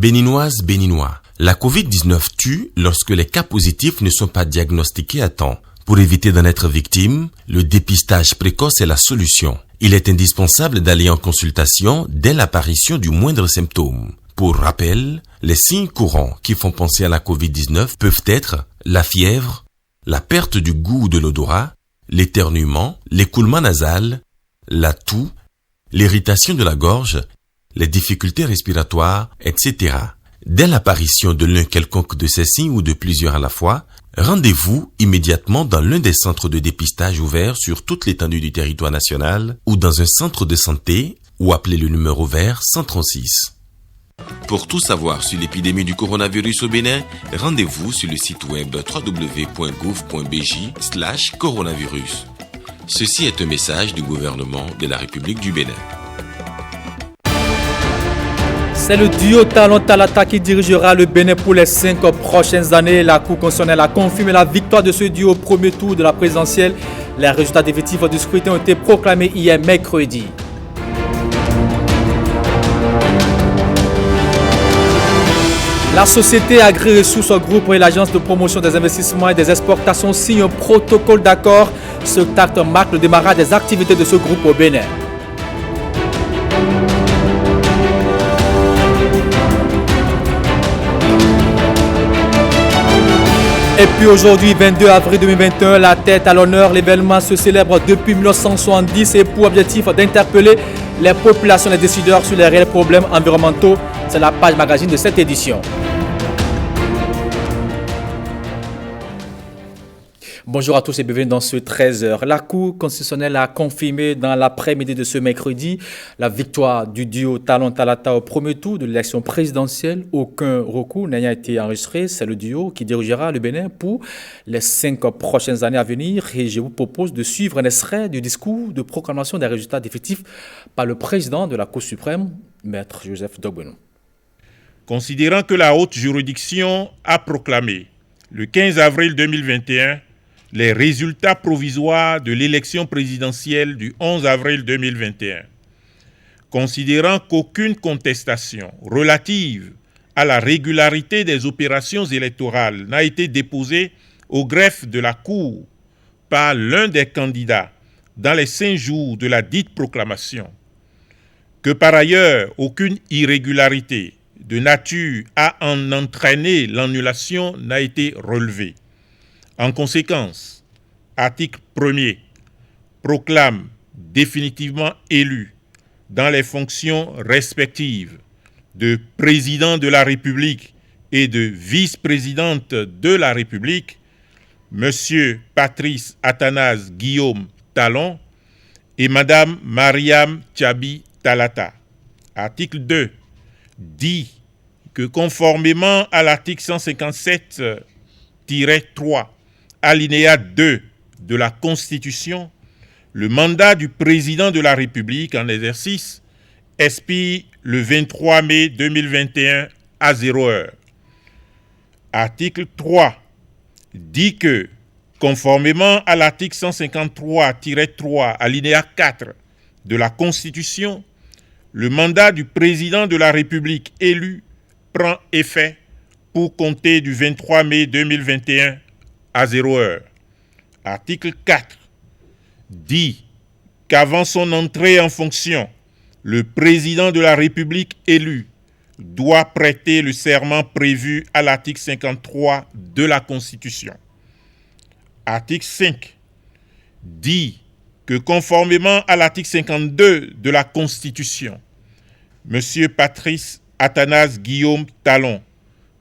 Béninoises, Béninois, la Covid-19 tue lorsque les cas positifs ne sont pas diagnostiqués à temps. Pour éviter d'en être victime, le dépistage précoce est la solution. Il est indispensable d'aller en consultation dès l'apparition du moindre symptôme. Pour rappel, les signes courants qui font penser à la Covid-19 peuvent être la fièvre, la perte du goût ou de l'odorat, l'éternuement, l'écoulement nasal, la toux, l'irritation de la gorge, les difficultés respiratoires, etc. Dès l'apparition de l'un quelconque de ces signes ou de plusieurs à la fois, rendez-vous immédiatement dans l'un des centres de dépistage ouverts sur toute l'étendue du territoire national ou dans un centre de santé ou appelez le numéro vert 136. Pour tout savoir sur l'épidémie du coronavirus au Bénin, rendez-vous sur le site web www.gouv.bj/coronavirus. Ceci est un message du gouvernement de la République du Bénin. C'est le duo Talon Talata qui dirigera le Bénin pour les 5 prochaines années. La Cour constitutionnelle a confirmé la victoire de ce duo au premier tour de la présidentielle. Les résultats définitifs du scrutin ont été proclamés hier mercredi. La société Agri-Ressources Group et l'Agence de promotion des investissements et des exportations signent un protocole d'accord. Ce acte marque le démarrage des activités de ce groupe au Bénin. Et puis aujourd'hui, 22 avril 2021, la tête à l'honneur, l'événement se célèbre depuis 1970 et pour objectif d'interpeller les populations et les décideurs sur les réels problèmes environnementaux. C'est la page magazine de cette édition. Bonjour à tous et bienvenue dans ce 13h. La Cour constitutionnelle a confirmé dans l'après-midi de ce mercredi la victoire du duo Talon Talata au premier tour de l'élection présidentielle. Aucun recours n'ayant été enregistré. C'est le duo qui dirigera le Bénin pour les 5 prochaines années à venir. Et je vous propose de suivre un extrait du discours de proclamation des résultats définitifs par le président de la Cour suprême, Maître Joseph Dogbenou. Considérant que la haute juridiction a proclamé le 15 avril 2021 les résultats provisoires de l'élection présidentielle du 11 avril 2021, considérant qu'aucune contestation relative à la régularité des opérations électorales n'a été déposée au greffe de la Cour par l'un des candidats dans les 5 jours de la dite proclamation, que par ailleurs aucune irrégularité de nature à en entraîner l'annulation n'a été relevée. En conséquence, article 1er proclame définitivement élu dans les fonctions respectives de président de la République et de vice-présidente de la République, M. Patrice Athanase Guillaume Talon et Mme Mariam Tchabi Talata. Article 2 dit que conformément à l'article 157-3, alinéa 2 de la Constitution, le mandat du président de la République en exercice expire le 23 mai 2021 à 0h. Article 3 dit que, conformément à l'article 153-3, alinéa 4 de la Constitution, le mandat du président de la République élu prend effet pour compter du 23 mai 2021 à 0h. Article 4 dit qu'avant son entrée en fonction, le président de la République élu doit prêter le serment prévu à l'article 53 de la Constitution. Article 5 dit que conformément à l'article 52 de la Constitution, M. Patrice Athanase Guillaume Talon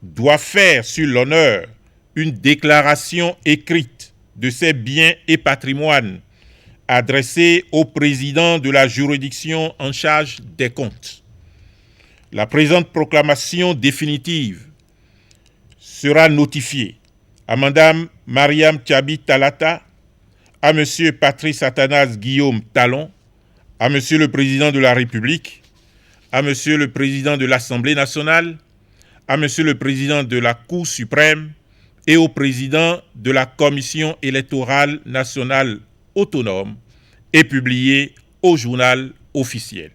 doit faire sur l'honneur une déclaration écrite de ses biens et patrimoines adressée au président de la juridiction en charge des comptes. La présente proclamation définitive sera notifiée à Mme Mariam Tchabi Talata, à M. Patrice Athanase Guillaume Talon, à M. le Président de la République, à M. le Président de l'Assemblée nationale, à M. le Président de la Cour suprême et au Président de la Commission électorale nationale autonome et publiée au journal officiel.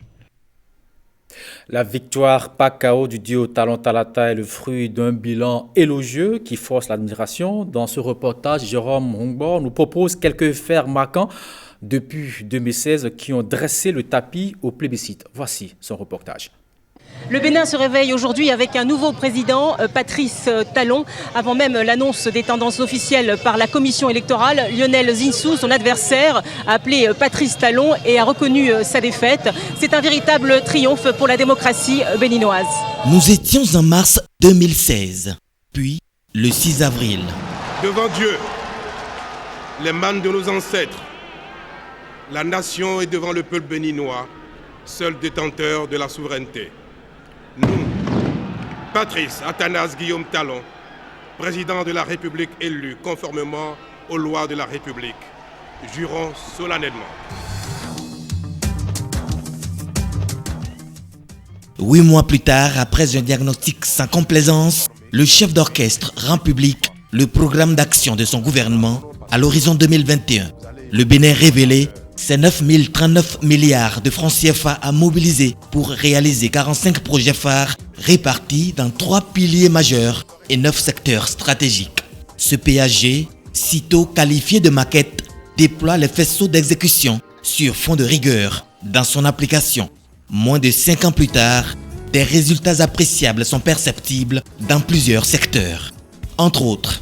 La victoire pas KO du duo Talon Talata est le fruit d'un bilan élogieux qui force l'admiration. Dans ce reportage, Jérôme Hongbor nous propose quelques faits marquants depuis 2016 qui ont dressé le tapis au plébiscite. Voici son reportage. Le Bénin se réveille aujourd'hui avec un nouveau président, Patrice Talon. Avant même l'annonce des tendances officielles par la commission électorale, Lionel Zinsou, son adversaire, a appelé Patrice Talon et a reconnu sa défaite. C'est un véritable triomphe pour la démocratie béninoise. Nous étions en mars 2016, puis le 6 avril. Devant Dieu, les mânes de nos ancêtres, la nation est devant le peuple béninois, seul détenteur de la souveraineté. Nous, Patrice Athanase Guillaume Talon, président de la République élu conformément aux lois de la République, jurons solennellement. 8 mois plus tard, après un diagnostic sans complaisance, le chef d'orchestre rend public le programme d'action de son gouvernement à l'horizon 2021. Le Bénin révélé, c'est 9 039 milliards de francs CFA à mobiliser pour réaliser 45 projets phares répartis dans 3 piliers majeurs et 9 secteurs stratégiques. Ce PAG, sitôt qualifié de maquette, déploie les faisceaux d'exécution sur fond de rigueur dans son application. Moins de 5 ans plus tard, des résultats appréciables sont perceptibles dans plusieurs secteurs. Entre autres,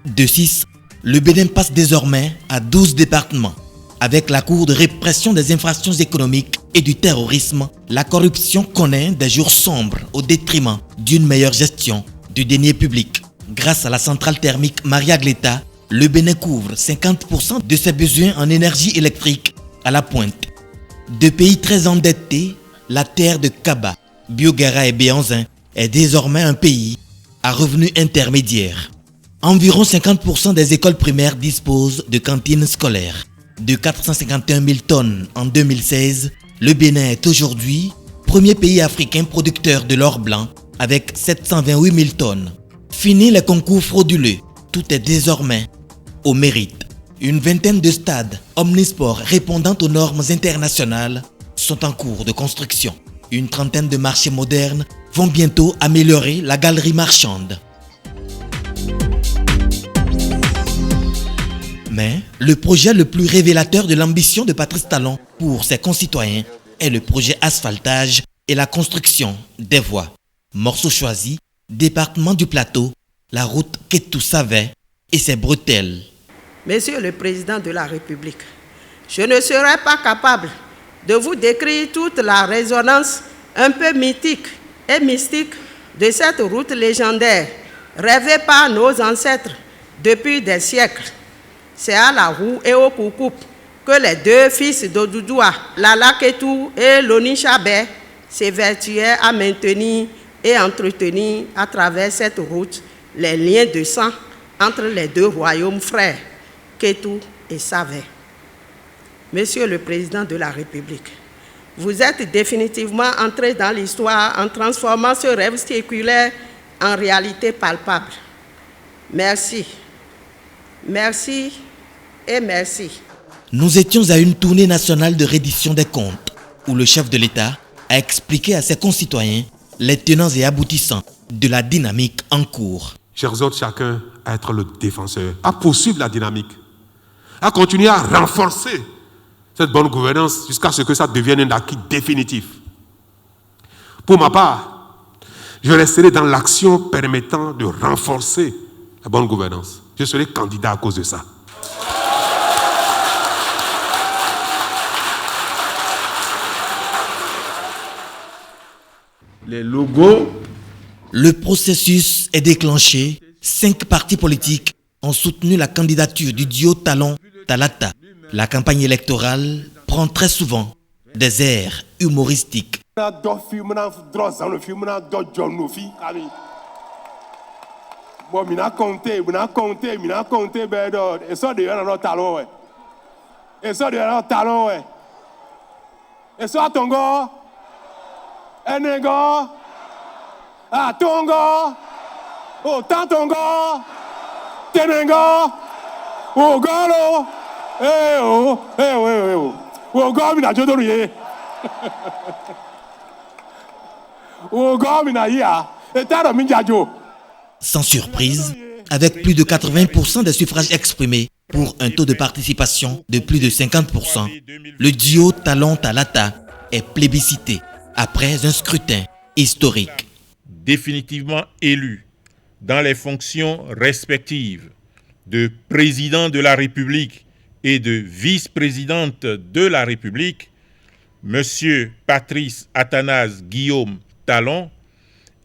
de 6, le Bénin passe désormais à 12 départements. Avec la Cour de répression des infractions économiques et du terrorisme, la corruption connaît des jours sombres au détriment d'une meilleure gestion du denier public. Grâce à la centrale thermique Maria Gleta, le Bénin couvre 50% de ses besoins en énergie électrique à la pointe. De pays très endettés, la terre de Kaba, Biogara et Béanzin est désormais un pays à revenus intermédiaires. Environ 50% des écoles primaires disposent de cantines scolaires. De 451 000 tonnes en 2016, le Bénin est aujourd'hui premier pays africain producteur de l'or blanc avec 728 000 tonnes. Fini les concours frauduleux, tout est désormais au mérite. Une vingtaine de stades omnisports répondant aux normes internationales sont en cours de construction. Une trentaine de marchés modernes vont bientôt améliorer la galerie marchande. Mais le projet le plus révélateur de l'ambition de Patrice Talon pour ses concitoyens est le projet asphaltage et la construction des voies. Morceau choisi, département du Plateau, la route Kétou-Savet et ses bretelles. Monsieur le Président de la République, je ne serai pas capable de vous décrire toute la résonance un peu mythique et mystique de cette route légendaire rêvée par nos ancêtres depuis des siècles. C'est à la roue et au Koukoup que les deux fils d'Odoudoua, Lala Ketou et Loni Chabé, s'évertuaient à maintenir et entretenir à travers cette route les liens de sang entre les deux royaumes frères, Ketou et Savé. Monsieur le Président de la République, vous êtes définitivement entré dans l'histoire en transformant ce rêve séculaire en réalité palpable. Merci. Merci et merci. Nous étions à une tournée nationale de reddition des comptes où le chef de l'État a expliqué à ses concitoyens les tenants et aboutissants de la dynamique en cours. J'exhorte chacun à être le défenseur, à poursuivre la dynamique, à continuer à renforcer cette bonne gouvernance jusqu'à ce que ça devienne un acquis définitif. Pour ma part, je resterai dans l'action permettant de renforcer la bonne gouvernance. Je serai candidat à cause de ça. Les logos. Le processus est déclenché. 5 partis politiques ont soutenu la candidature du duo Talon-Talata. La campagne électorale prend très souvent des airs humoristiques. Bon, mina compté, ben, et ça de notre talon, ouais. Et ça de notre talon, ouais. Et ça, Tongo, Enego, ah, Tongo, oh, Tantongo, Tenengo, oh, Golo, oh, oh, oh, oh, oh, Golo, mina jodorie. Sans surprise, avec plus de 80% des suffrages exprimés pour un taux de participation de plus de 50%, le duo Talon-Talata est plébiscité après un scrutin historique. Définitivement élu dans les fonctions respectives de président de la République et de vice-présidente de la République, M. Patrice Athanase Guillaume Talon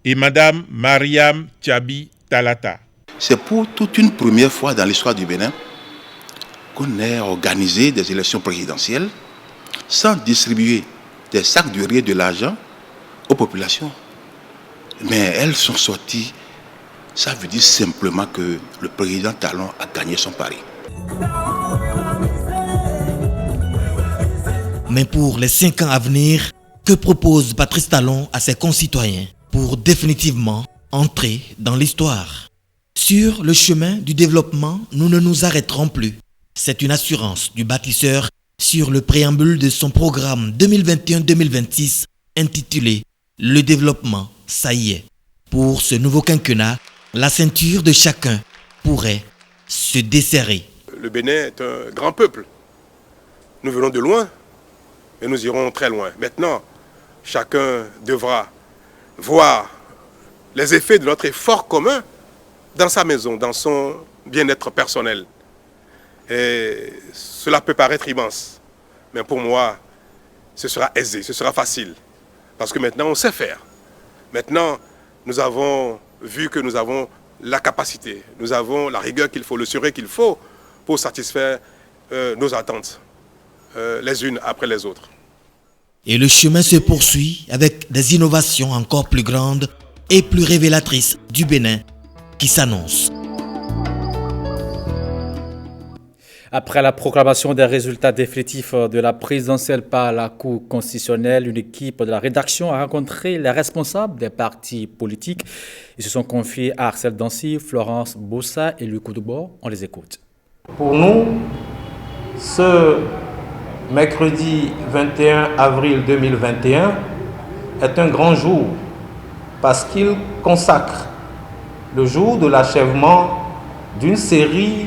et Mme Mariam Tchabi Talata. C'est pour toute une première fois dans l'histoire du Bénin qu'on ait organisé des élections présidentielles sans distribuer des sacs de riz et de l'argent aux populations. Mais elles sont sorties, ça veut dire simplement que le président Talon a gagné son pari. Mais pour les 5 ans à venir, que propose Patrice Talon à ses concitoyens pour définitivement entrer dans l'histoire? Sur le chemin du développement, nous ne nous arrêterons plus. C'est une assurance du bâtisseur sur le préambule de son programme 2021-2026 intitulé « Le développement, ça y est ». Pour ce nouveau quinquennat, la ceinture de chacun pourrait se desserrer. Le Bénin est un grand peuple. Nous venons de loin et nous irons très loin. Maintenant, chacun devra voir les effets de notre effort commun dans sa maison, dans son bien-être personnel. Et cela peut paraître immense, mais pour moi, ce sera aisé, ce sera facile. Parce que maintenant, on sait faire. Maintenant, nous avons vu que nous avons la capacité, nous avons la rigueur qu'il faut, le sérieux qu'il faut pour satisfaire nos attentes, les unes après les autres. Et le chemin se poursuit avec des innovations encore plus grandes et plus révélatrices du Bénin qui s'annoncent. Après la proclamation des résultats définitifs de la présidentielle par la Cour constitutionnelle, une équipe de la rédaction a rencontré les responsables des partis politiques. Ils se sont confiés à Arcel Dancy, Florence Bossa et Luc Koudoubo. On les écoute. Pour nous, ce mercredi 21 avril 2021 est un grand jour parce qu'il consacre le jour de l'achèvement d'une série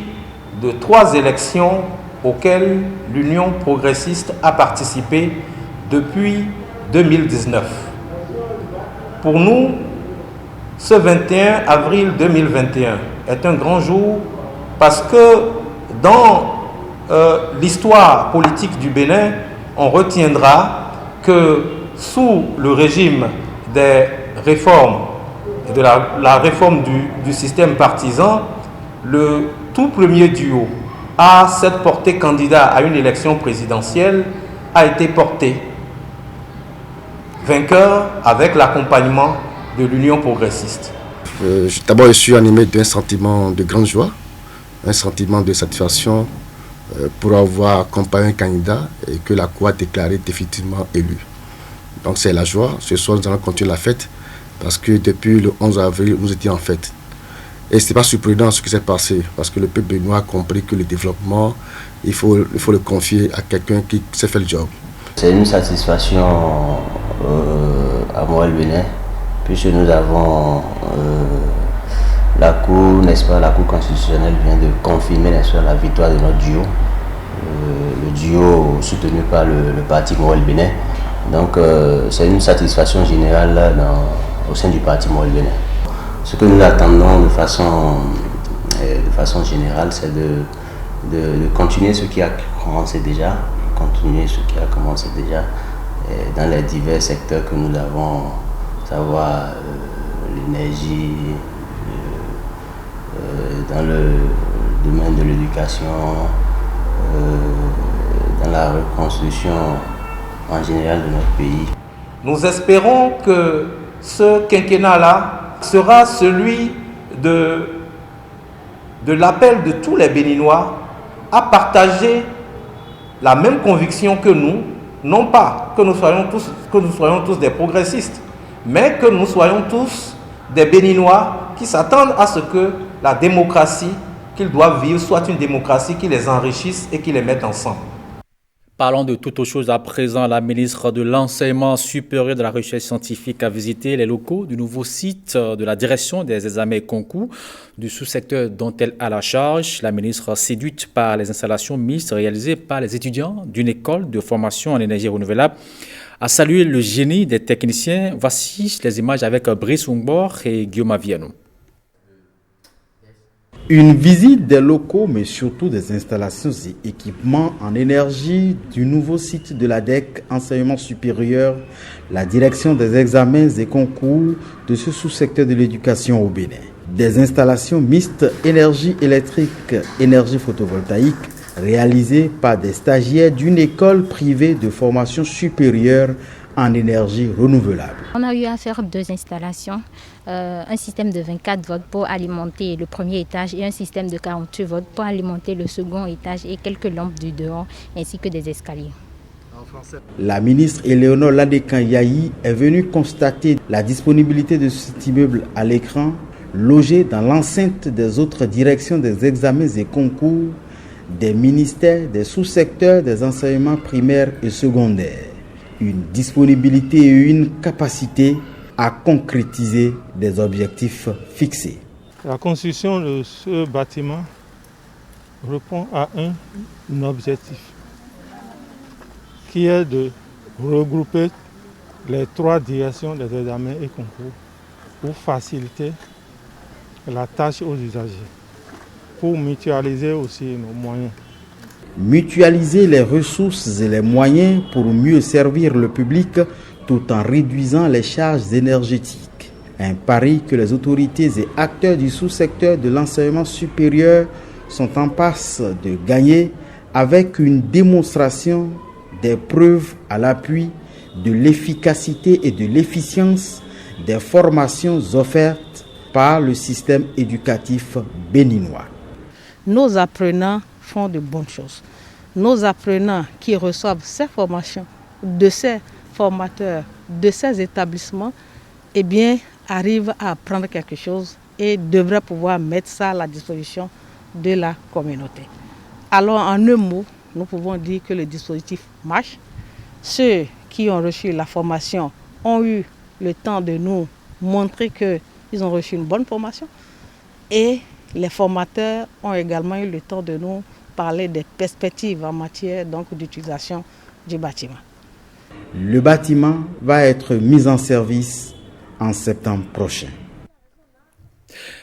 de 3 élections auxquelles l'Union progressiste a participé depuis 2019. Pour nous, ce 21 avril 2021 est un grand jour parce que dans l'histoire politique du Bénin, on retiendra que sous le régime des réformes, de la réforme du système partisan, le tout premier duo à s'être porté candidat à une élection présidentielle a été porté vainqueur avec l'accompagnement de l'Union progressiste. D'abord, je suis animé d'un sentiment de grande joie, un sentiment de satisfaction pour avoir accompagné un candidat et que la Cour a déclaré définitivement élu. Donc c'est la joie. Ce soir, nous allons continuer la fête parce que depuis le 11 avril, nous étions en fête. Et ce n'est pas surprenant ce qui s'est passé, parce que le peuple béninois a compris que le développement, il faut le confier à quelqu'un qui sait faire le job. C'est une satisfaction à moi, le Bénin, puisque nous avons la Cour, n'est-ce pas, la Cour constitutionnelle vient de confirmer, n'est-ce pas, la victoire de notre duo, le duo soutenu par le parti Morel Bénin. Donc c'est une satisfaction générale au sein du parti Morel Bénin. Ce que nous attendons de façon générale, c'est de continuer ce qui a commencé déjà, dans les divers secteurs que nous avons, savoir l'énergie, dans le domaine de l'éducation, dans la reconstruction en général de notre pays. Nous espérons que ce quinquennat-là sera celui de l'appel de tous les Béninois à partager la même conviction que nous, non pas que nous soyons tous des progressistes, mais que nous soyons tous des Béninois qui s'attendent à ce que la démocratie qu'ils doivent vivre soit une démocratie qui les enrichisse et qui les mette ensemble. Parlons de toute autre chose à présent. La ministre de l'Enseignement supérieur de la recherche scientifique a visité les locaux du nouveau site de la direction des examens et concours du sous-secteur dont elle a la charge. La ministre, séduite par les installations mixtes réalisées par les étudiants d'une école de formation en énergie renouvelable, a salué le génie des techniciens. Voici les images avec Brice Ungbor et Guillaume Aviano. Une visite des locaux, mais surtout des installations et équipements en énergie du nouveau site de la DEC Enseignement supérieur, la direction des examens et concours de ce sous-secteur de l'éducation au Bénin. Des installations mixtes énergie électrique, énergie photovoltaïque, réalisées par des stagiaires d'une école privée de formation supérieure en énergie renouvelable. On a eu à faire 2 installations, un système de 24 volts pour alimenter le premier étage et un système de 48 volts pour alimenter le second étage et quelques lampes du dehors ainsi que des escaliers. La ministre Éléonore Ladekan-Yahi est venue constater la disponibilité de cet immeuble à l'écran, logé dans l'enceinte des autres directions des examens et concours, des ministères, des sous-secteurs des enseignements primaires et secondaires. Une disponibilité et une capacité à concrétiser des objectifs fixés. La construction de ce bâtiment répond à un objectif qui est de regrouper les 3 directions des examens et concours pour faciliter la tâche aux usagers, pour mutualiser aussi nos moyens. Mutualiser les ressources et les moyens pour mieux servir le public tout en réduisant les charges énergétiques. Un pari que les autorités et acteurs du sous-secteur de l'enseignement supérieur sont en passe de gagner avec une démonstration des preuves à l'appui de l'efficacité et de l'efficience des formations offertes par le système éducatif béninois. Nos apprenants font de bonnes choses. Nos apprenants qui reçoivent ces formations de ces formateurs, de ces établissements, eh bien, arrivent à apprendre quelque chose et devraient pouvoir mettre ça à la disposition de la communauté. Alors, en un mot, nous pouvons dire que le dispositif marche. Ceux qui ont reçu la formation ont eu le temps de nous montrer qu'ils ont reçu une bonne formation et les formateurs ont également eu le temps de nous parler des perspectives en matière d'utilisation du bâtiment. Le bâtiment va être mis en service en septembre prochain.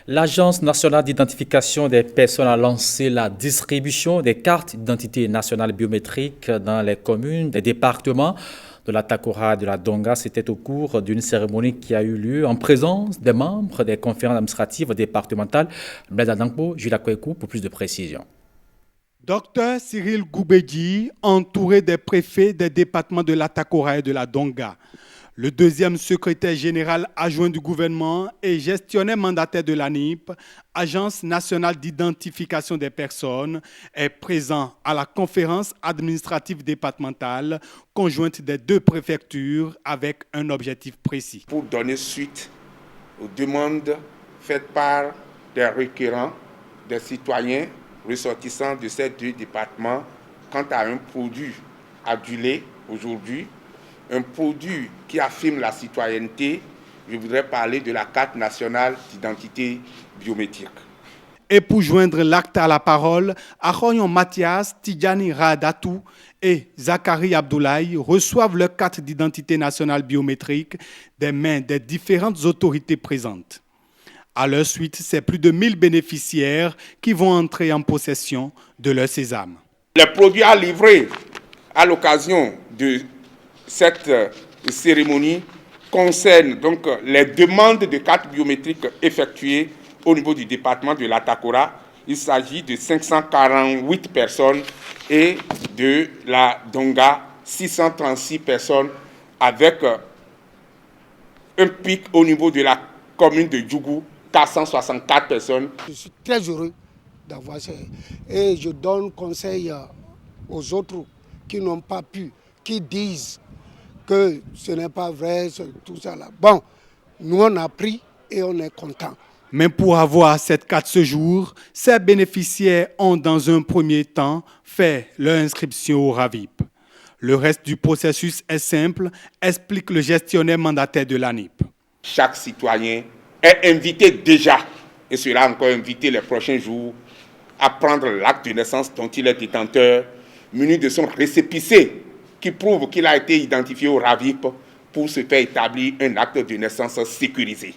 L'Agence nationale d'identification des personnes a lancé la distribution des cartes d'identité nationale biométriques dans les communes, des départements de la Takora et de la Donga. C'était au cours d'une cérémonie qui a eu lieu en présence des membres des conférences administratives départementales. Blaise Adangbo, Jules Akwekou pour plus de précisions. Dr Cyril Goubedji, entouré des préfets des départements de la Takora et de la Donga. Le 2e secrétaire général adjoint du gouvernement et gestionnaire mandataire de l'ANIP, Agence nationale d'identification des personnes, est présent à la conférence administrative départementale conjointe des 2 préfectures avec un objectif précis. Pour donner suite aux demandes faites par des requérants, des citoyens ressortissants de ces 2 départements quant à un produit adulé aujourd'hui, un produit qui affirme la citoyenneté, je voudrais parler de la carte nationale d'identité biométrique. Et pour joindre l'acte à la parole, Aroyon Mathias, Tidjani Radatou et Zachary Abdoulaye reçoivent leur carte d'identité nationale biométrique des mains des différentes autorités présentes. À leur suite, c'est plus de 1000 bénéficiaires qui vont entrer en possession de leur sésame. Les produits à livrer à l'occasion de cette cérémonie concernent donc les demandes de cartes biométriques effectuées au niveau du département de la Takora. Il s'agit de 548 personnes et de la Donga, 636 personnes avec un pic au niveau de la commune de Djougou, 464 personnes. Je suis très heureux d'avoir ça. Et je donne conseil aux autres qui n'ont pas pu, qui disent que ce n'est pas vrai, tout ça là. Bon, nous on a pris et on est content. Mais pour avoir cette carte ce jour, ces bénéficiaires ont dans un premier temps fait leur inscription au RAVIP. Le reste du processus est simple, explique le gestionnaire mandataire de l'ANIP. Chaque citoyen est invité déjà, et sera encore invité les prochains jours, à prendre l'acte de naissance dont il est détenteur, muni de son récépissé qui prouve qu'il a été identifié au RAVIP pour se faire établir un acte de naissance sécurisé.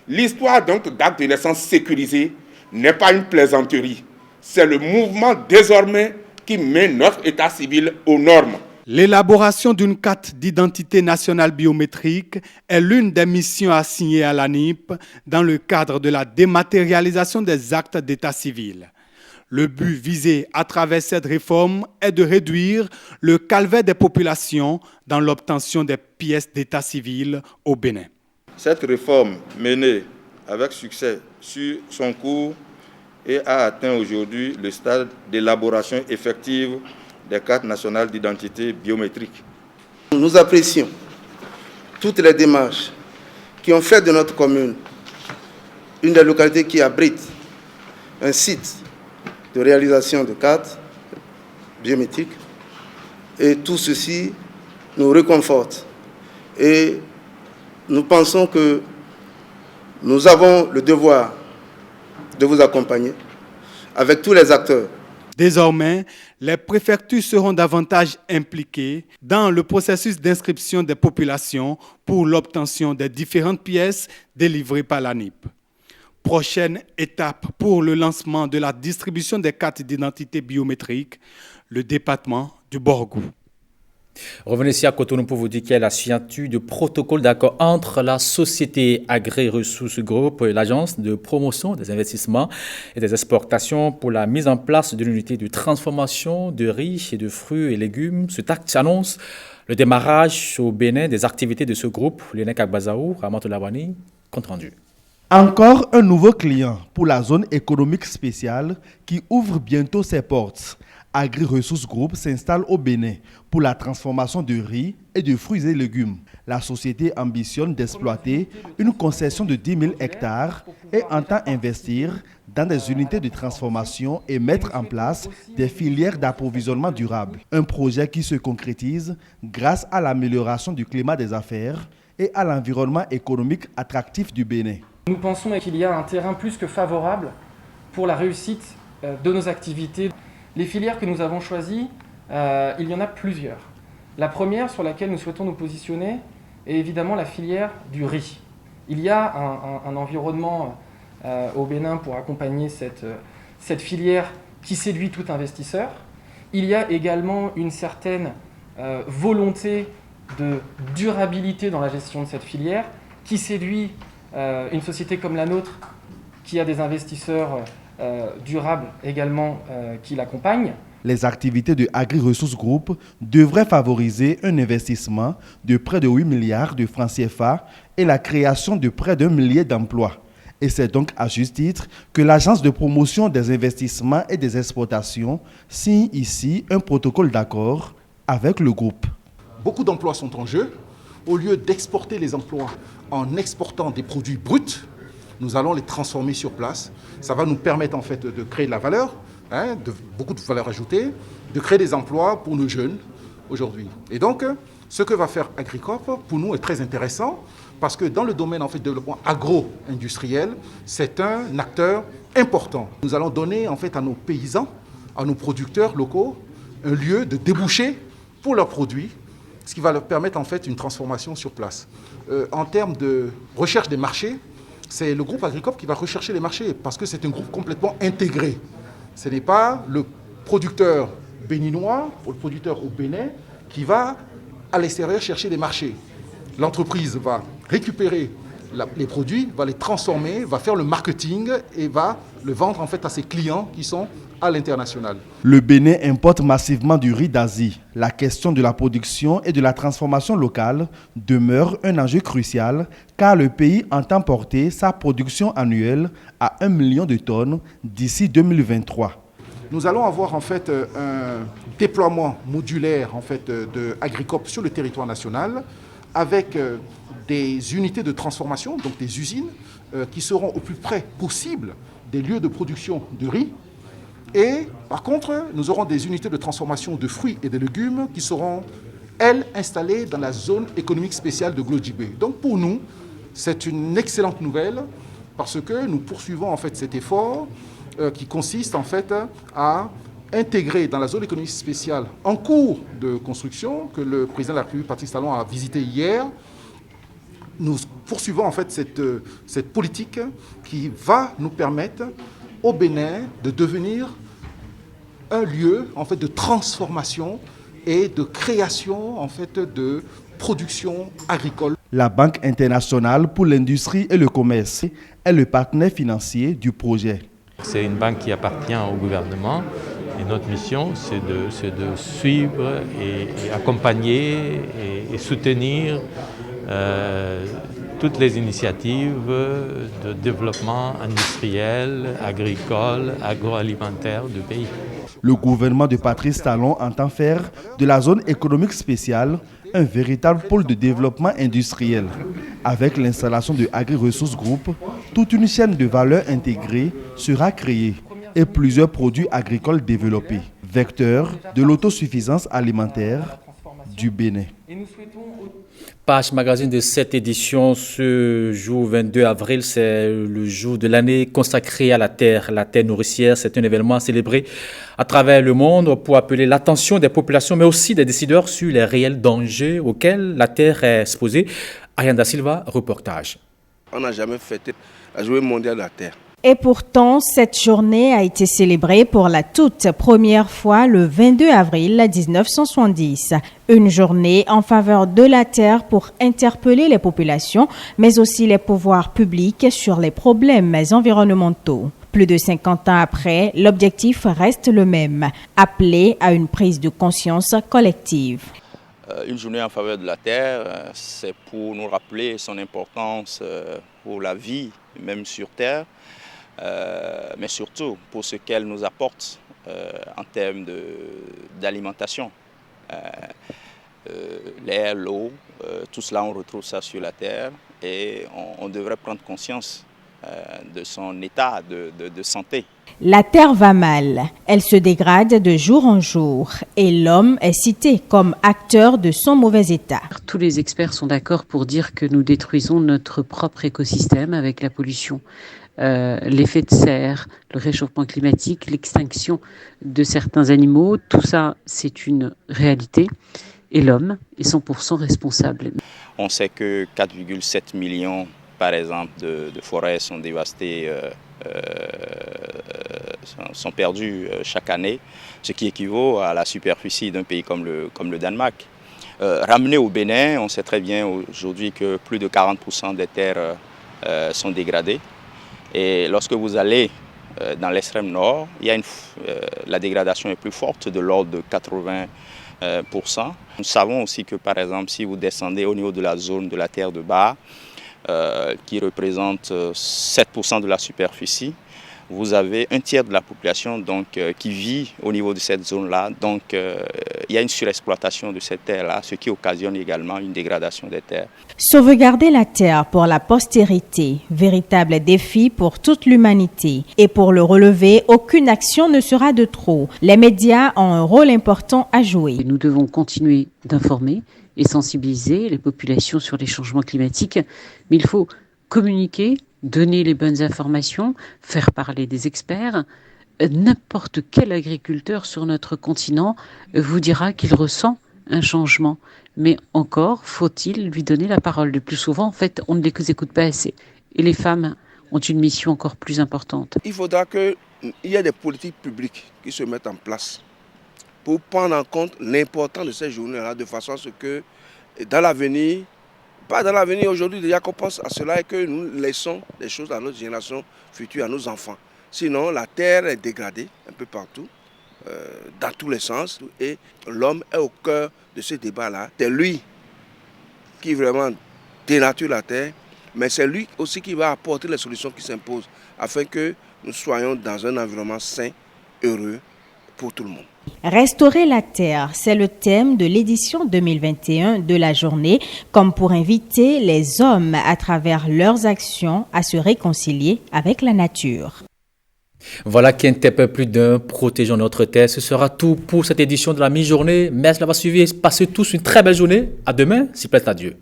L'histoire donc d'acte de naissance sécurisé n'est pas une plaisanterie. C'est le mouvement désormais qui met notre état civil aux normes. L'élaboration d'une carte d'identité nationale biométrique est l'une des missions assignées à l'ANIP dans le cadre de la dématérialisation des actes d'état civil. Le but visé à travers cette réforme est de réduire le calvaire des populations dans l'obtention des pièces d'état civil au Bénin. Cette réforme menée avec succès sur son cours et a atteint aujourd'hui le stade d'élaboration effective des cartes nationales d'identité biométrique. Nous apprécions toutes les démarches qui ont fait de notre commune une des localités qui abrite un site de réalisation de cartes biométriques. Et tout ceci nous réconforte. Et nous pensons que nous avons le devoir de vous accompagner avec tous les acteurs. Désormais, les préfectures seront davantage impliquées dans le processus d'inscription des populations pour l'obtention des différentes pièces délivrées par l'ANIP. Prochaine étape pour le lancement de la distribution des cartes d'identité biométriques, le département du Borgou. Revenez ici à Cotonou pour vous dire qu'il y a la signature de protocole d'accord entre la société Agri-Ressources Group et l'agence de promotion des investissements et des exportations pour la mise en place de l'unité de transformation de riz et de fruits et légumes. Ce acte annonce le démarrage au Bénin des activités de ce groupe. Lénèque Agbazaou, Ramatou Labani, compte rendu. Encore un nouveau client pour la zone économique spéciale qui ouvre bientôt ses portes. Agri-Ressources Group s'installe au Bénin pour la transformation de riz et de fruits et légumes. La société ambitionne d'exploiter une concession de 10 000 hectares et entend investir dans des unités de transformation et mettre en place des filières d'approvisionnement durable. Un projet qui se concrétise grâce à l'amélioration du climat des affaires et à l'environnement économique attractif du Bénin. Nous pensons qu'il y a un terrain plus que favorable pour la réussite de nos activités. Les filières que nous avons choisies, il y en a plusieurs. La première sur laquelle nous souhaitons nous positionner est évidemment la filière du riz. Il y a un environnement au Bénin pour accompagner cette filière qui séduit tout investisseur. Il y a également une certaine volonté de durabilité dans la gestion de cette filière qui séduit une société comme la nôtre qui a des investisseurs durables également qui l'accompagnent. Les activités de Agri-Ressources Group devraient favoriser un investissement de près de 8 milliards de francs CFA et la création de près d'1 millier d'emplois. Et c'est donc à juste titre que l'Agence de promotion des investissements et des exportations signe ici un protocole d'accord avec le groupe. Beaucoup d'emplois sont en jeu. Au lieu d'exporter les emplois en exportant des produits bruts, nous allons les transformer sur place. Ça va nous permettre en fait de créer de la valeur, beaucoup de valeur ajoutée, de créer des emplois pour nos jeunes aujourd'hui. Et donc, ce que va faire Agricorp, pour nous, est très intéressant parce que dans le domaine en fait, de développement agro-industriel, c'est un acteur important. Nous allons donner en fait, à nos paysans, à nos producteurs locaux, un lieu de débouché pour leurs produits, ce qui va leur permettre en fait une transformation sur place. En termes de recherche des marchés, c'est le groupe Agricorp qui va rechercher les marchés parce que c'est un groupe complètement intégré. Ce n'est pas le producteur béninois ou le producteur au Bénin qui va à l'extérieur chercher des marchés. L'entreprise va récupérer les produits, va les transformer, va faire le marketing et va le vendre en fait à ses clients qui sont à l'international. Le Bénin importe massivement du riz d'Asie. La question de la production et de la transformation locale demeure un enjeu crucial car le pays entend porter sa production annuelle à 1 million de tonnes d'ici 2023. Nous allons avoir en fait un déploiement modulaire en fait de Agricorp sur le territoire national avec des unités de transformation, donc des usines qui seront au plus près possible des lieux de production de riz. Et par contre, nous aurons des unités de transformation de fruits et de légumes qui seront elle installée dans la zone économique spéciale de Glodjibé. Donc pour nous, c'est une excellente nouvelle parce que nous poursuivons en fait cet effort qui consiste en fait à intégrer dans la zone économique spéciale en cours de construction que le président de la République, Patrice Talon, a visité hier. Nous poursuivons en fait cette politique qui va nous permettre au Bénin de devenir un lieu en fait de transformation et de création en fait de production agricole. La Banque internationale pour l'industrie et le commerce est le partenaire financier du projet. C'est une banque qui appartient au gouvernement et notre mission c'est de suivre et accompagner et soutenir toutes les initiatives de développement industriel, agricole, agroalimentaire du pays. Le gouvernement de Patrice Talon entend faire de la zone économique spéciale un véritable pôle de développement industriel. Avec l'installation de Agri-Ressources Group, toute une chaîne de valeur intégrée sera créée et plusieurs produits agricoles développés, vecteurs de l'autosuffisance alimentaire du Bénin. Page magazine de cette édition, ce jour 22 avril, c'est le jour de l'année consacré à la terre nourricière. C'est un événement célébré à travers le monde pour appeler l'attention des populations, mais aussi des décideurs sur les réels dangers auxquels la terre est exposée. Ariane Da Silva, reportage. On n'a jamais fêté la journée mondiale de la terre. Et pourtant, cette journée a été célébrée pour la toute première fois le 22 avril 1970. Une journée en faveur de la terre pour interpeller les populations, mais aussi les pouvoirs publics sur les problèmes environnementaux. Plus de 50 ans après, l'objectif reste le même, appeler à une prise de conscience collective. Une journée en faveur de la terre, c'est pour nous rappeler son importance pour la vie, même sur terre. Mais surtout pour ce qu'elle nous apporte en termes d'alimentation. L'air, l'eau, tout cela on retrouve ça sur la terre et on devrait prendre conscience de son état de santé. La terre va mal, elle se dégrade de jour en jour et l'homme est cité comme acteur de son mauvais état. Tous les experts sont d'accord pour dire que nous détruisons notre propre écosystème avec la pollution. L'effet de serre, le réchauffement climatique, l'extinction de certains animaux, tout ça c'est une réalité et l'homme est 100% responsable. On sait que 4,7 millions par exemple de forêts sont dévastées, sont perdues chaque année, ce qui équivaut à la superficie d'un pays comme le Danemark. Ramené au Bénin, on sait très bien aujourd'hui que plus de 40% des terres sont dégradées. Et lorsque vous allez dans l'extrême nord, la dégradation est plus forte, de l'ordre de 80%. Nous savons aussi que par exemple, si vous descendez au niveau de la zone de la terre de Ba, qui représente 7% de la superficie, vous avez un tiers de la population qui vit au niveau de cette zone-là. Donc il y a une surexploitation de cette terre-là, ce qui occasionne également une dégradation des terres. Sauvegarder la terre pour la postérité, véritable défi pour toute l'humanité. Et pour le relever, aucune action ne sera de trop. Les médias ont un rôle important à jouer. Nous devons continuer d'informer et sensibiliser les populations sur les changements climatiques, mais il faut communiquer, donner les bonnes informations, faire parler des experts. N'importe quel agriculteur sur notre continent vous dira qu'il ressent un changement. Mais encore, faut-il lui donner la parole. Le plus souvent, en fait, on ne les écoute pas assez. Et les femmes ont une mission encore plus importante. Il faudra qu'il y ait des politiques publiques qui se mettent en place pour prendre en compte l'importance de ces journées-là, de façon à ce que dans l'avenir, pas dans l'avenir aujourd'hui, déjà qu'on pense à cela et que nous laissons des choses à notre génération future, à nos enfants. Sinon, la terre est dégradée un peu partout, dans tous les sens, et l'homme est au cœur de ce débat-là. C'est lui qui vraiment dénature la terre, mais c'est lui aussi qui va apporter les solutions qui s'imposent afin que nous soyons dans un environnement sain, heureux pour tout le monde. Restaurer la terre, c'est le thème de l'édition 2021 de la journée, comme pour inviter les hommes à travers leurs actions à se réconcilier avec la nature. Voilà qui interpelle plus d'un, protégeons notre terre. Ce sera tout pour cette édition de la mi-journée. Merci d'avoir suivi. Passez tous une très belle journée. À demain, s'il plaît à Dieu.